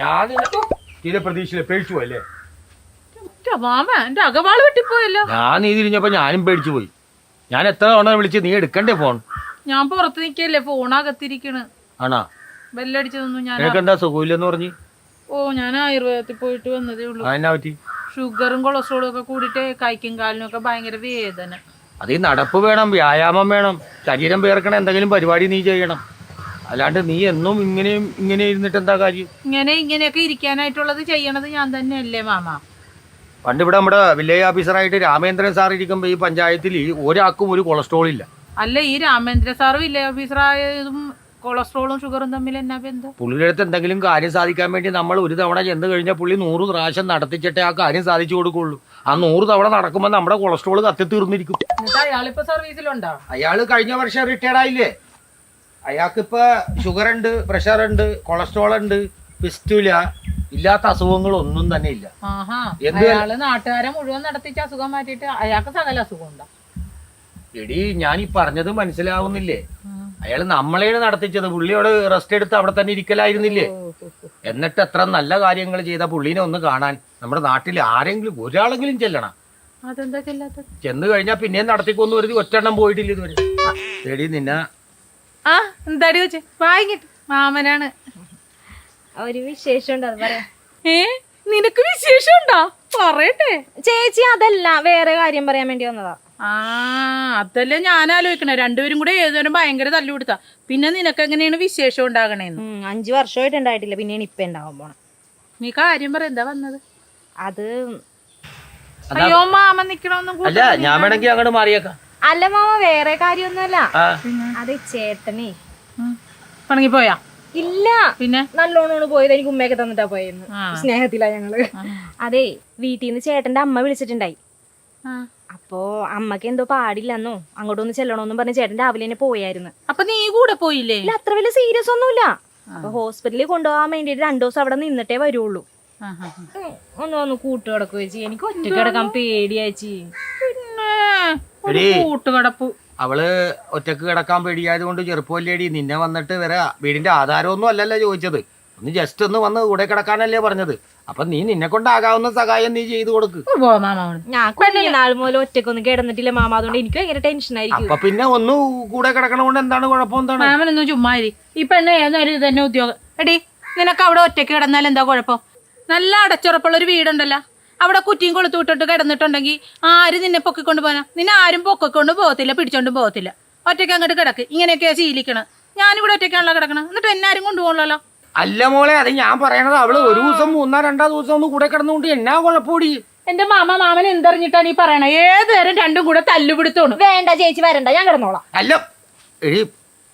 ഞാൻ തീരെ പ്രതീക്ഷയില്ല, പേടിച്ചു പോയല്ലേ? എന്റെ അകവാള് വെട്ടിപ്പോയല്ലോ. ഞാൻ നീ തിരിഞ്ഞപ്പോ ഞാനും പേടിച്ചു പോയി. ഞാൻ എത്ര തവണ വിളിച്ച്, നീ എടുക്കണ്ടേ ഫോൺ? ഞാൻ പുറത്ത് നിക്കല്ലേ, ഫോണകത്തിരിക്കണ്. ആണോ? ബെല്ലടിച്ചതൊന്നും ഞാൻ. നിനക്ക് എന്താ സുഖമില്ലെന്ന് പറഞ്ഞ്? ഓ, ഞാൻ ആയുർവേദത്തിൽ പോയിട്ട് വന്നതേ ഉള്ളൂ. അതെന്നാ പറ്റി? ഷുഗറും കൊളസ്ട്രോളും ഒക്കെ കൂടിയിട്ട് കൈക്കും കാലിനും ഒക്കെ ഭയങ്കര വേദന. അത് ഈ നടപ്പ് വേണം, വ്യായാമം വേണം, ശരീരം പേർക്കണ എന്തെങ്കിലും പരിപാടി നീ ചെയ്യണം. അല്ലാണ്ട് നീ എന്നും ഇങ്ങനെ ഇരുന്നിട്ട് എന്താ കാര്യം? ഇങ്ങനെയൊക്കെ ഇരിക്കാനായിട്ടുള്ളത് ചെയ്യണത് ഞാൻ തന്നെയല്ലേ മാമ? പണ്ട് ഇവിടെ നമ്മുടെ വില്ലേജ് ഓഫീസറായിട്ട് രാമേന്ദ്രൻ സാർ ഇരിക്കുമ്പോ ഈ പഞ്ചായത്തിൽ ഒരാൾക്കും ഒരു കൊളസ്ട്രോൾ ഇല്ല. അല്ല, ഈ രാമേന്ദ്ര സാർ വില്ലേജ് ഓഫീസറായതും കൊളസ്ട്രോളും ഷുഗറും തമ്മിൽ എന്നാ ബന്ധം? പുള്ളിയുടെ അടുത്ത് എന്തെങ്കിലും കാര്യം സാധിക്കാൻ വേണ്ടി നമ്മൾ ഒരു തവണ ചെന്ന് കഴിഞ്ഞാൽ പുള്ളി 100 പ്രാവശ്യം നടത്തിച്ചിട്ടേ ആ കാര്യം സാധിച്ചു കൊടുക്കുള്ളൂ. ആ 100 തവണ നടക്കുമ്പോൾ നമ്മുടെ കൊളസ്ട്രോൾ കത്തിത്തീർന്നിരിക്കും. അയാളിപ്പോ സർവീസിലുണ്ടോ? അയാള് കഴിഞ്ഞ വർഷം റിട്ടയർഡ് ആയില്ലേ? അയാൾക്കിപ്പോ ഷുഗർ ഉണ്ട്, പ്രഷർ ഉണ്ട്, കൊളസ്ട്രോൾ ഉണ്ട്, പിസ്റ്റുല, ഇല്ലാത്ത അസുഖങ്ങളൊന്നും തന്നെ ഇല്ല. അയാള് നാട്ടുകാരെ മുഴുവൻ നടത്തിച്ച അസുഖം മാറ്റിയിട്ട് അയാൾക്ക് സകല അസുഖം ഉണ്ടോ? എടി, ഞാൻ ഈ പറഞ്ഞത് മനസ്സിലാവുന്നില്ലേ? അയാൾ നമ്മളെയാണ് നടത്തിച്ചത്. പുള്ളിയോട് റെസ്റ്റ് എടുത്ത് അവിടെ തന്നെ ഇരിക്കലായിരുന്നില്ലേ? എന്നിട്ട് എത്ര നല്ല കാര്യങ്ങൾ ചെയ്ത പുള്ളീനെ ഒന്ന് കാണാൻ നമ്മുടെ നാട്ടിൽ ആരെങ്കിലും ഒരാളെങ്കിലും ചെല്ലണം. അതെന്താ ചെല്ലാത്തത്? ചെന്ന് കഴിഞ്ഞാൽ പിന്നെയും നടത്തിക്കൊന്നു ഒരു ഒറ്റെണ്ണം പോയിട്ടില്ല ഇതുവരെ. എടി നിന്നെ എന്താടി വെച്ച് വാങ്ങിട്ട് മാമനാണ്. ഒരു വിശേഷം ഉണ്ട്, അത് പറയാം. നിനക്ക് വിശേഷം ഉണ്ടോ? പറയട്ടെ ചേച്ചി. അതല്ല, വേറെ കാര്യം പറയാൻ വേണ്ടി വന്നതാ. അതല്ലേ ഞാൻ ആലോചിക്കണേ. രണ്ടുപേരും കൂടെ ഏതുവരും ഭയങ്കര തല്ലു കൊടുത്താ പിന്നെ നിനക്ക് എങ്ങനെയാണ് വിശേഷം ഉണ്ടാകണേന്ന്? 5 വർഷമായിട്ട് ഉണ്ടായിട്ടില്ല, പിന്നെയാണ് ഇപ്പൊ ഉണ്ടാവാൻ പോണ. നീ കാര്യം പറ, എന്താ വന്നത്? അത് അയ്യോ, മാമൻ നിക്കണോന്നും അല്ല, ഞാൻ വേണമെങ്കിൽ അങ്ങോട്ട് മാറിയേക്കാം. അല്ല മാമ, വേറെ കാര്യമൊന്നുമല്ല. അത് ചേട്ടനെ പണങ്ങി പോയാ? ഇല്ല, പിന്നെ നല്ലോണമാണ് പോയത്. എനിക്ക് ഉമ്മയൊക്കെ തന്നിട്ടാ പോയെന്ന്. സ്നേഹത്തിലാ ഞങ്ങള്. അതെ, വീട്ടിൽ നിന്ന് ചേട്ടന്റെ അമ്മ വിളിച്ചിട്ടുണ്ടായി. അപ്പോ അമ്മക്ക് എന്തോ പാടില്ലെന്നോ അങ്ങോട്ടൊന്ന് ചെല്ലണോന്നും പറഞ്ഞ് ചേട്ടൻ രാവിലെ തന്നെ പോയായിരുന്നു. അപ്പൊ നീ കൂടെ പോയില്ലേ? ഇല്ല, അത്ര വലിയ സീരിയസ് ഒന്നുമില്ല. അപ്പൊ ഹോസ്പിറ്റലിൽ കൊണ്ടുപോകാൻ വേണ്ടിട്ട് 2 ദിവസം അവിടെ നിന്നിട്ടേ വരുള്ളൂ. ഒന്ന് കൂട്ടുകിടക്കുക ചേച്ചി. എനിക്ക് ഒറ്റ കിടക്കാൻ പേടിയാച്ചി. കൂട്ടുകിടപ്പ് അവള് ഒറ്റക്ക് കിടക്കാൻ പേടിയായത് കൊണ്ട് ചെറുപ്പമല്ലേടി നിന്നെ വന്നിട്ട് വരാ. വീടിന്റെ ആധാരമൊന്നും അല്ലല്ലോ ചോദിച്ചത്, ഒന്ന് ജസ്റ്റ് ഒന്ന് വന്ന് കൂടെ കിടക്കാനല്ലേ പറഞ്ഞത്. അപ്പൊ നീ നിന്നെ കൊണ്ടാകാവുന്ന സഹായം നീ ചെയ്തു കൊടുക്ക്. ഞാൻ നാൾ മുതൽ ഒറ്റക്കൊന്നും കിടന്നിട്ടില്ല മാമ, അതുകൊണ്ട് എനിക്ക് ഭയങ്കര ടെൻഷനായിരിക്കും. അപ്പൊ പിന്നെ ഒന്ന് കൂടെ കിടക്കണ കൊണ്ട് എന്താണ് കുഴപ്പം? എന്താണ് മാമനൊന്നും ചുമ്മാരി. ഈ പെണ്ണ് ഏതൊരു തന്നെ ഉദ്യോഗം. എടി, നിനക്ക് അവിടെ ഒറ്റക്ക് കിടന്നാൽ എന്താ കുഴപ്പം? നല്ല അടച്ചുറപ്പുള്ള ഒരു വീടുണ്ടല്ലോ, അവിടെ കുറ്റിയും കൊളുത്തു വിട്ടിട്ട് കിടന്നിട്ടുണ്ടെങ്കിൽ ആര് നിന്നെ പൊക്കിക്കൊണ്ട് പോകാനാ? നിന്നെ ആരും പൊക്കിക്കൊണ്ട് പോകത്തില്ല, പിടിച്ചോണ്ടും പോകത്തില്ല. ഒറ്റയ്ക്ക് അങ്ങോട്ട് കിടക്ക്. ഇങ്ങനെയൊക്കെയാ ശീലിക്കണം. ഞാനിവിടെ ഒറ്റയ്ക്കാണല്ലോ കിടക്കണം, എന്നിട്ട് എന്നാരും കൊണ്ടുപോകണല്ലോ. അല്ല മോളെ, അത് ഞാൻ പറയണത്. അവള് ഒരു ദിവസം 3-2 ദിവസം ഒന്ന് കൂടെ കിടന്നുകൊണ്ട് എന്നാ കുഴപ്പമോടി? എന്റെ മാമൻ എന്തറിഞ്ഞിട്ടാണ് ഈ പറയണേ? ഏതുതരം രണ്ടും കൂടെ തല്ലുപിടുത്തോണ്. വേണ്ട ചേച്ചി, വരണ്ട, ഞാൻ കിടന്നോളാം. അല്ല എടി,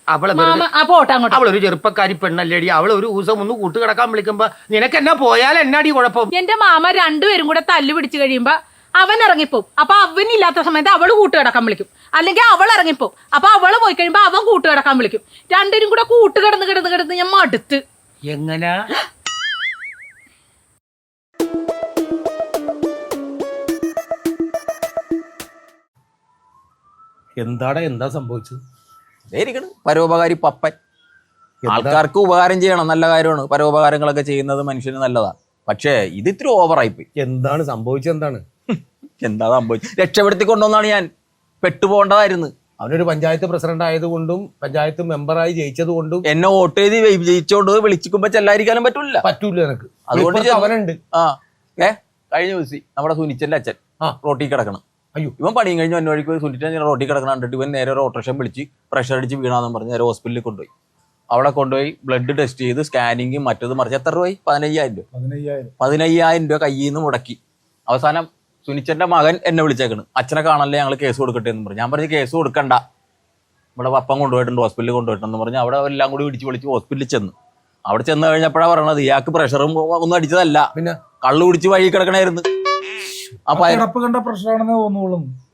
അവളൊരു ചെറുപ്പക്കാരി പെണ്ണല്ലേടി. അവള് ഒരു ദിവസം ഒന്ന് കൂട്ട് കിടക്കാൻ വിളിക്കുമ്പോ നിനക്ക് എന്നാ പോയാൽ എന്നാടി കുഴപ്പം? എന്റെ മാമ രണ്ടുപേരും കൂടെ തല്ലു പിടിച്ചു കഴിയുമ്പോ അവൻ ഇറങ്ങിപ്പോവും. അപ്പൊ അവനില്ലാത്ത സമയത്ത് അവള് കൂട്ട് കിടക്കാൻ വിളിക്കും, അല്ലെങ്കിൽ അവൾ ഇറങ്ങിപ്പോവും. അപ്പൊ അവള് പോയി കഴിയുമ്പോ അവൻ കൂട്ട് കിടക്കാൻ വിളിക്കും. രണ്ടുപേരും കൂടെ കൂട്ട് കിടന്ന് ഞാൻ മടുത്ത്. എങ്ങനാ? എന്താ സംഭവിച്ചത്? പരോപകാരി പപ്പൻ. ആൾക്കാർക്ക് ഉപകാരം ചെയ്യണം, നല്ല കാര്യമാണ്. പരോപകാരങ്ങളൊക്കെ ചെയ്യുന്നത് മനുഷ്യന് നല്ലതാണ്. പക്ഷേ ഇത് ഇത്തിരി ഓവറായിപ്പോയി. എന്താണ് സംഭവിച്ചത്? എന്താ സംഭവിച്ചത്? രക്ഷപ്പെടുത്തി കൊണ്ടുവന്നാണ് ഞാൻ. പെട്ടുപോകേണ്ടതായിരുന്നു. അവനൊരു പഞ്ചായത്ത് പ്രസിഡന്റ് ആയതുകൊണ്ടും പഞ്ചായത്ത് മെമ്പറായി ജയിച്ചത് കൊണ്ടും എന്നെ വോട്ട് ചെയ്ത് ജയിച്ചോണ്ട് വിളിച്ചിക്കുമ്പോ ചെല്ലാതിരിക്കാനും പറ്റൂല എനിക്ക്. അതുകൊണ്ട് അവനുണ്ട്. കഴിഞ്ഞ ദിവസം നമ്മുടെ സുനിച്ചന്റെ അച്ഛൻ റോട്ടിൽ കിടക്കണം. അയ്യോ, ഇവൻ പണിയും കഴിഞ്ഞ് വന്ന വഴിക്ക് സുനിച്ചൻ റോട്ടിൽ കിടക്കണം കണ്ടിട്ട് ഇവൻ നേരെ ഒരു ഓട്ടോറിക്ഷ വിളിച്ച് പ്രഷർ അടിച്ച് വീണാന്ന് പറഞ്ഞ് നേരെ ഹോസ്പിറ്റലിൽ കൊണ്ടുപോയി. അവിടെ കൊണ്ടുപോയി ബ്ലഡ് ടെസ്റ്റ് ചെയ്ത് സ്കാനിങ്ങും മറ്റത് മറിച്ച് എത്ര രൂപ? 15,000 രൂപ കയ്യിൽ നിന്ന് മുടക്കി. അവസാനം സുനിച്ചന്റെ മകൻ എന്നെ വിളിച്ചേക്കണ്, അച്ഛനെ കാണല്ലേ, ഞങ്ങൾ കേസ് കൊടുക്കട്ടെ എന്ന് പറഞ്ഞു. ഞാൻ പറഞ്ഞു കേസ് കൊടുക്കണ്ട, ഇവിടെ പപ്പം കൊണ്ടുപോയിട്ടുണ്ട്, ഹോസ്പിറ്റലിൽ കൊണ്ടുപോയിട്ടെന്ന് പറഞ്ഞ് അവിടെ എല്ലാം കൂടി വിളിച്ച് ഹോസ്പിറ്റലിൽ ചെന്ന്. അവിടെ ചെന്ന് കഴിഞ്ഞപ്പോഴാണ് പറയണത് ഇയാൾക്ക് പ്രഷറും ഒന്നും അടിച്ചതല്ല, പിന്നെ കള്ളു കുടിച്ച് വഴി കിടക്കണായിരുന്നു.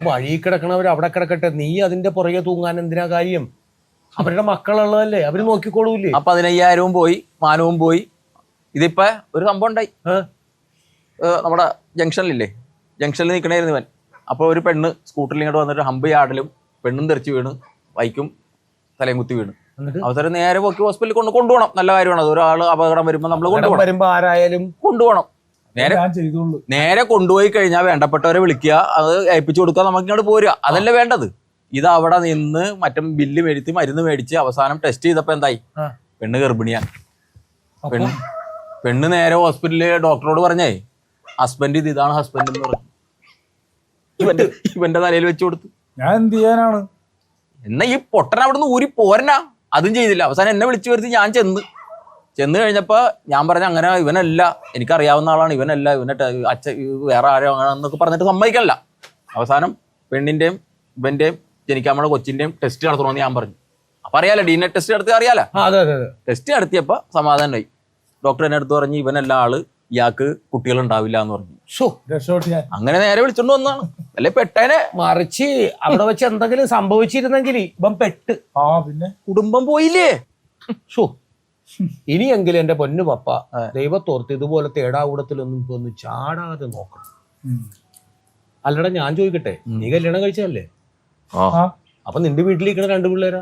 വഴി കിടക്കണവർ അവിടെ കിടക്കട്ടെ, നീ അതിന്റെ പുറകെ തൂങ്ങാൻ എന്തിനാ കാര്യം? അവരുടെ മക്കളുള്ളതല്ലേ, അവര് നോക്കിക്കോളൂല്ലേ. 15,000 പോയി, മാനവും പോയി. ഇതിപ്പോ ഒരു സംഭവം ഉണ്ടായി. നമ്മുടെ ജംഗ്ഷനിൽ നിൽക്കണായിരുന്നു ഇവൻ. അപ്പോൾ ഒരു പെണ്ണ് സ്കൂട്ടറിൽ ഇങ്ങോട്ട് വന്നിട്ട് ഹമ്പ് ചാടലും പെണ്ണും തെറിച്ച് വീണ് ബൈക്കും തലയും കുത്തി വീണ്. അവസരം നേരെ പോക്കി ഹോസ്പിറ്റലിൽ കൊണ്ടുപോകണം. നല്ല കാര്യമാണ്. അത് ഒരാൾ അപകടം വരുമ്പോൾ നമ്മൾ കൊണ്ടുപോകണം. വരുമ്പോ ആരായാലും കൊണ്ടുപോകണം. ഞാൻ ചെയ്തോളൂ. നേരെ കൊണ്ടുപോയി കഴിഞ്ഞാൽ വേണ്ടപ്പെട്ടവരെ വിളിക്കുക, അത് ഏൽപ്പിച്ചു കൊടുക്കുക, നമുക്ക് ഇങ്ങോട്ട് പോരുക. അതല്ലേ വേണ്ടത്. ഇത് അവിടെ നിന്ന് മറ്റും ബില്ല് മേടിച്ച് മരുന്ന് മേടിച്ച് അവസാനം ടെസ്റ്റ് ചെയ്തപ്പോ എന്തായി? പെണ്ണ് ഗർഭിണിയാണ്. പെണ്ണ് നേരെ ഹോസ്പിറ്റലില് ഡോക്ടറോട് പറഞ്ഞേ, ഹസ്ബൻഡ് ഇതാണ് ഹസ്ബൻഡ് എന്ന് പറഞ്ഞു. ഇവന്റെ തലയിൽ വെച്ച് കൊടുത്തു. ഞാൻ എന്ത് ചെയ്യാനാണ്? എന്നാ ഈ പൊട്ടൻ അവിടുന്ന് ഊരി പോരനാ. അതും ചെയ്തില്ല. അവസാനം എന്നെ വിളിച്ചു വരുത്തി. ഞാൻ ചെന്ന് കഴിഞ്ഞപ്പോ ഞാൻ പറഞ്ഞ അങ്ങനെ ഇവനല്ല, എനിക്കറിയാവുന്ന ആളാണ്, ഇവനല്ല, അച്ഛൻ വേറെ ആരോ എന്നൊക്കെ പറഞ്ഞിട്ട് സമ്മതിക്കല്ല. അവസാനം പെണ്ണിന്റെയും ഇവന്റെയും ജനിക്കാമ്മയുടെ കൊച്ചിന്റെയും ടെസ്റ്റ് നടത്തണമെന്ന് ഞാൻ പറഞ്ഞു. അപ്പൊ അറിയാലോ, DNA ടെസ്റ്റ് നടത്തി അറിയാലോ. ടെസ്റ്റ് നടത്തിയപ്പോ സമാധാനമായി. ഡോക്ടർ എന്നെ അടുത്ത് പറഞ്ഞ് ഇവനല്ല ആള്, ഇയാൾക്ക് കുട്ടികൾ ഉണ്ടാവില്ല എന്ന് പറഞ്ഞു. അങ്ങനെ നേരെ വിളിച്ചോണ്ട് വന്നാണ്. അല്ലെ പെട്ടേനെ. മറിച്ച് അവിടെ വെച്ച് എന്തെങ്കിലും സംഭവിച്ചിരുന്നെങ്കിൽ ഇവൻ പെട്ട് പിന്നെ കുടുംബം പോയില്ലേ. ഇനിയെങ്കിലും എന്റെ പൊന്നു പപ്പ ദൈവത്തോർത്ത് ഇതുപോലത്തെ ഏടാകൂടത്തിലൊന്നും ഇപ്പൊ ഒന്ന് ചാടാതെ നോക്കണം. അല്ലടാ ഞാൻ ചോദിക്കട്ടെ, നീ കല്യാണം കഴിച്ചതല്ലേ? അപ്പൊ നിന്റെ വീട്ടിലിരിക്കണ 2 പിള്ളേരാ?